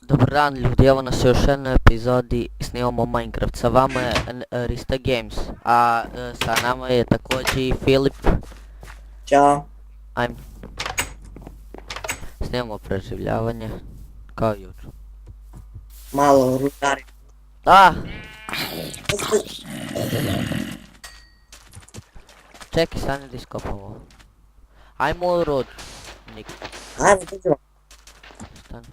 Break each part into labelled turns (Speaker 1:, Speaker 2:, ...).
Speaker 1: Dobar dan ljudi, evo nas u još jednoj epizodi snimamo Minecraft. Sa vama je Rista Games, a sa nama je također i Filip.
Speaker 2: Ćao.
Speaker 1: Ajme. Snimamo preživljavanje, kao i jučer.
Speaker 2: Malo rudari.
Speaker 1: A! Čekaj, stani da iskopamo. Ajmo u rod.
Speaker 2: Ajmo, dođemo.
Speaker 1: Stani.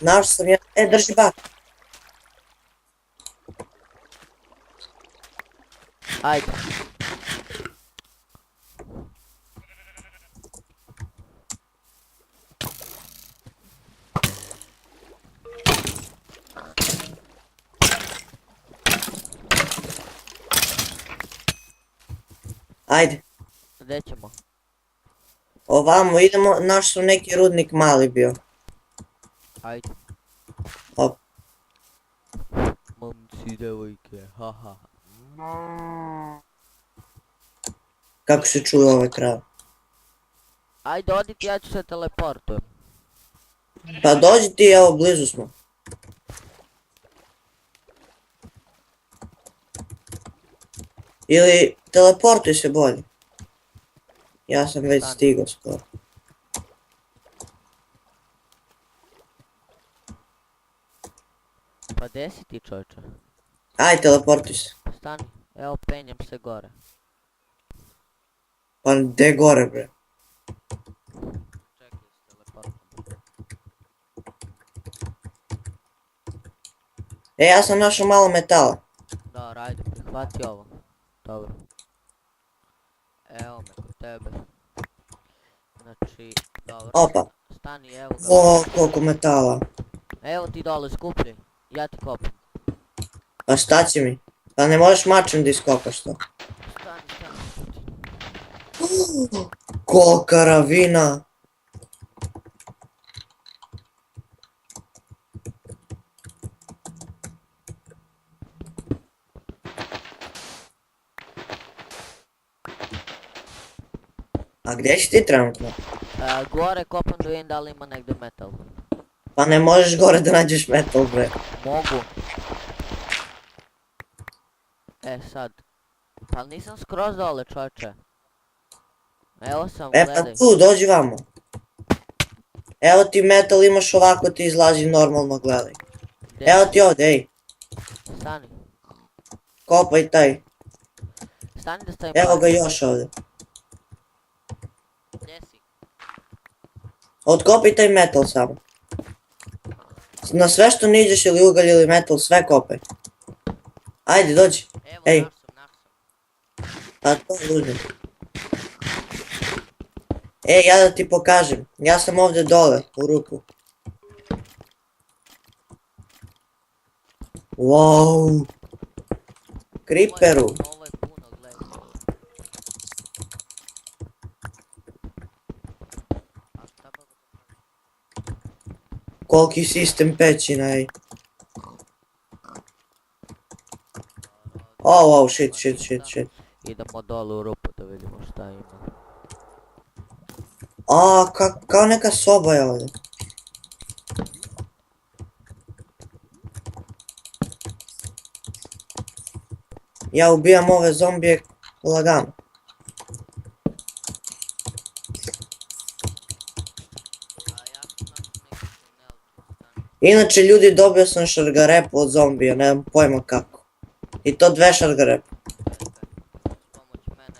Speaker 2: Našao sam ja. Drži bak.
Speaker 1: Ajde.
Speaker 2: Ajde.
Speaker 1: Gdje ćemo?
Speaker 2: Ovamo idemo, naš su neki rudnik mali bio.
Speaker 1: Ajde.
Speaker 2: Hop.
Speaker 1: Momci, devojke, haha.
Speaker 2: Kako se čuje ovaj krav.
Speaker 1: Ajde, odite, ja ću se teleportujem.
Speaker 2: Pa dođi ti, evo blizu smo. Ili teleportuj se bolje. Ja sam već stigao skoro.
Speaker 1: Pa gdje si ti, čovječe?
Speaker 2: Ajde, teleportuj se.
Speaker 1: Stani, evo penjem se gore.
Speaker 2: Pa gdje gore bre?
Speaker 1: Čekaj, s teleportom.
Speaker 2: Ja sam našao malo metala.
Speaker 1: Dobro, ajde, prihvati ovo. Dobro. Evo me kod tebe. Znači, dobro.
Speaker 2: Opa.
Speaker 1: Stani, evo ga.
Speaker 2: O, koliko metala.
Speaker 1: Evo ti dole, skupljaj. Ja ti kopam.
Speaker 2: Pa šta će mi? Pa ne možeš mačem da iskopaš to.
Speaker 1: Stani.
Speaker 2: Kolika ravina. A gdje si ti trenutno?
Speaker 1: Gore kopam da vidim da li ima negdje metal.
Speaker 2: Pa ne možeš gore da nađeš metal bre.
Speaker 1: Mogu. Sad. Pa nisam skroz dole, čovječe. Evo sam,
Speaker 2: Pa
Speaker 1: gledaj.
Speaker 2: tu, dođi vamo. Evo ti metal, imaš ovako, ti izlazi normalno, gledaj.
Speaker 1: Gdje?
Speaker 2: Evo ti ovdje, ej.
Speaker 1: Stani.
Speaker 2: Kopaj taj.
Speaker 1: Stani da stavim
Speaker 2: Evo ga
Speaker 1: park.
Speaker 2: još ovdje.
Speaker 1: Gdje si?
Speaker 2: Otkopaj taj metal samo. Na sve što niđeš ili ugalj ili metal, sve kopaj. Ajde, dođi.
Speaker 1: Evo,
Speaker 2: Ej.
Speaker 1: naš sam.
Speaker 2: Pa to uzmi. Ej, ja da ti pokažem. Ja sam ovdje dole, u rupu. Wow. Creeperu.
Speaker 1: Ovo je puno, gledaj. A šta pa
Speaker 2: Koliki sistem pećina, ej. Oh, wow, shit.
Speaker 1: Idemo dole u rupu da vidimo šta ima.
Speaker 2: A, kao neka soba je ovdje. Ja ubijam ove zombije lagano.
Speaker 1: A ja sam našao neki tunel, stani.
Speaker 2: Inače, ljudi, dobio sam šargarepu od zombija, nemam pojma kako. I to 2 šargarepe.
Speaker 1: S pomoć mene,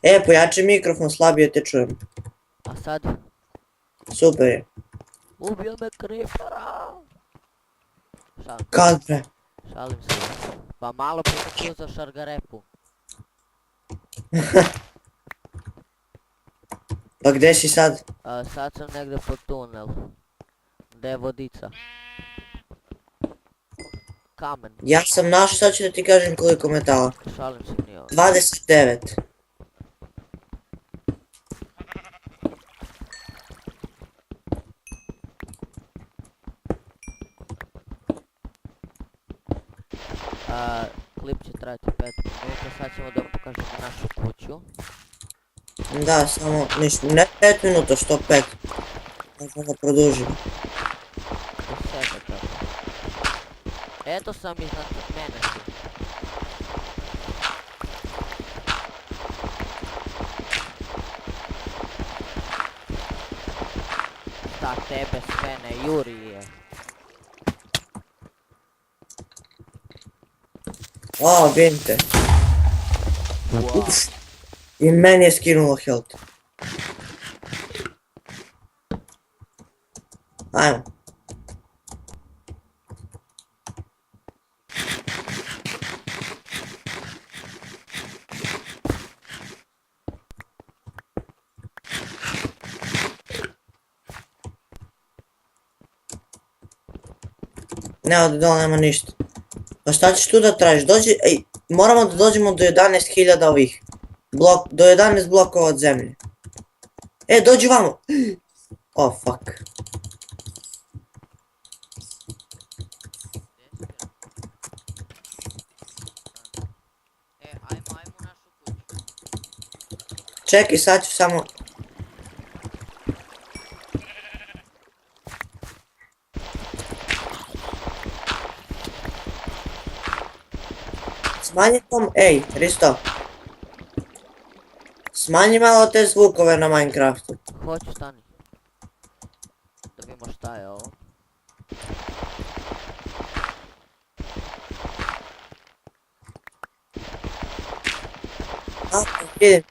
Speaker 1: jedno.
Speaker 2: Pojači mikrofon, slabije te čujem.
Speaker 1: A sad?
Speaker 2: Super je.
Speaker 1: Ubio me creepera!
Speaker 2: Kad bre?
Speaker 1: Šalim se. Pa malo prije za šargarepu.
Speaker 2: Pa gdje si sad?
Speaker 1: Sad sam negdje po tunel. Gdje je vodica? Kamen.
Speaker 2: Ja sam našao, sad ću da ti kažem koliko metala.
Speaker 1: Šalim se, nije ovo.
Speaker 2: 29.
Speaker 1: Klip će trajati 5 minuta, sad ćemo da vam pokažemo našu kuću.
Speaker 2: Da, samo ništa, ne 5 minuta, što 5. Možemo da produžimo.
Speaker 1: Do sebe tako. Eto sam iznad mene si. Šta tebe sve ne juri je.
Speaker 2: O, vidim te.
Speaker 1: Wow.
Speaker 2: Uf. I meni je skinulo health. Ajmo. Ne, ovdje dole nema ništa. Pa šta ćeš tu da tražiš? Dođi, ej, moramo da dođemo do 11.000 ovih. Do 11 blokova od zemlje. E, dođi vamo! Oh, fuck.
Speaker 1: Ajmo u našu kuću.
Speaker 2: Čekaj, sad ću samo... Smanji tom, ej, Risto. Smanji malo te zvukove na Minecraftu.
Speaker 1: Hoću, stani. Da vidimo šta je ovo.
Speaker 2: A, vidim.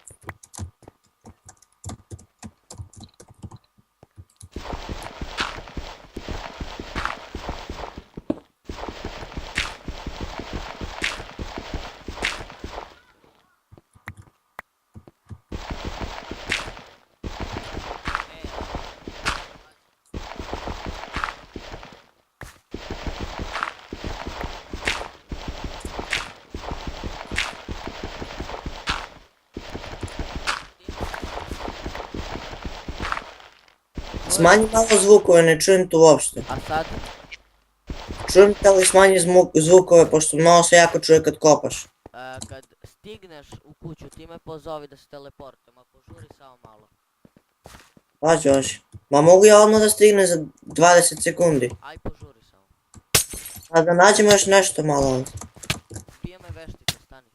Speaker 2: Smanji malo zvukove, ne čujem tu uopšte.
Speaker 1: A sad?
Speaker 2: Čujem te, ali smanji zvukove, pošto malo se jako čuje kad kopaš.
Speaker 1: Kad stigneš u kuću ti me pozovi da se teleportujem, a požuri samo malo.
Speaker 2: Pađi, pađi. Ma mogu ja odmah da stigne za 20 sekundi.
Speaker 1: Aj požuri samo.
Speaker 2: A da nađemo još nešto malo ovdje.
Speaker 1: Bije me veštice, stani.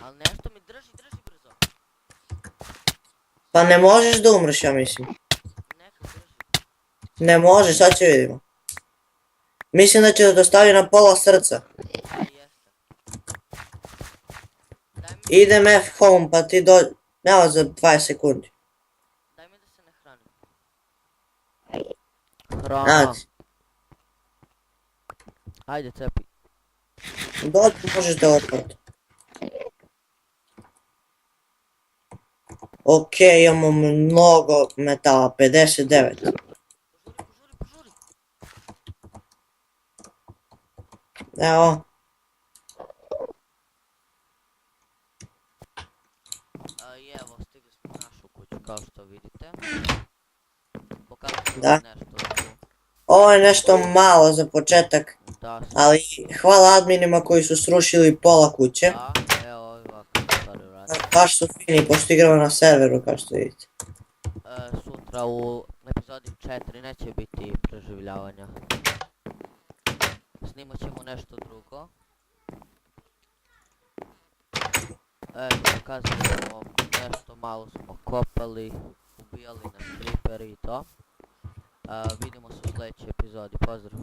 Speaker 1: Ali nešto mi drži brzo.
Speaker 2: Pa ne možeš da umreš, ja mislim.
Speaker 1: Neka drži.
Speaker 2: Ne možeš, sad će vidimo. Mislim da će da dostavi na pola srca.
Speaker 1: Jeste. Daj mi,
Speaker 2: Idem F home, pa ti Evo za 20 sekundi.
Speaker 1: daj mi da se ne hranim. Hrana.
Speaker 2: Znači,
Speaker 1: Ajde cepi.
Speaker 2: dođi možeš da otvoriti. Ok, imamo mnogo metala, 59.
Speaker 1: Požuri.
Speaker 2: Evo,
Speaker 1: I evo, stigli smo u našu kuću kao što vidite. Pokazat ću
Speaker 2: Da.
Speaker 1: vam nešto tu.
Speaker 2: ovo je nešto malo za početak,
Speaker 1: Da,
Speaker 2: ali hvala adminima koji su srušili pola kuće.
Speaker 1: da, evo ovako stvari radi.
Speaker 2: Baš su fini, pošto igramo na serveru, kao što vidite.
Speaker 1: Sutra u epizodi 4 neće biti preživljavanja. Snimat ćemo nešto drugo. Pokazujemo nešto malo smo kopali, ubijali nas creeperi i to. Vidimo se u sljedećoj epizodi, pozdrav.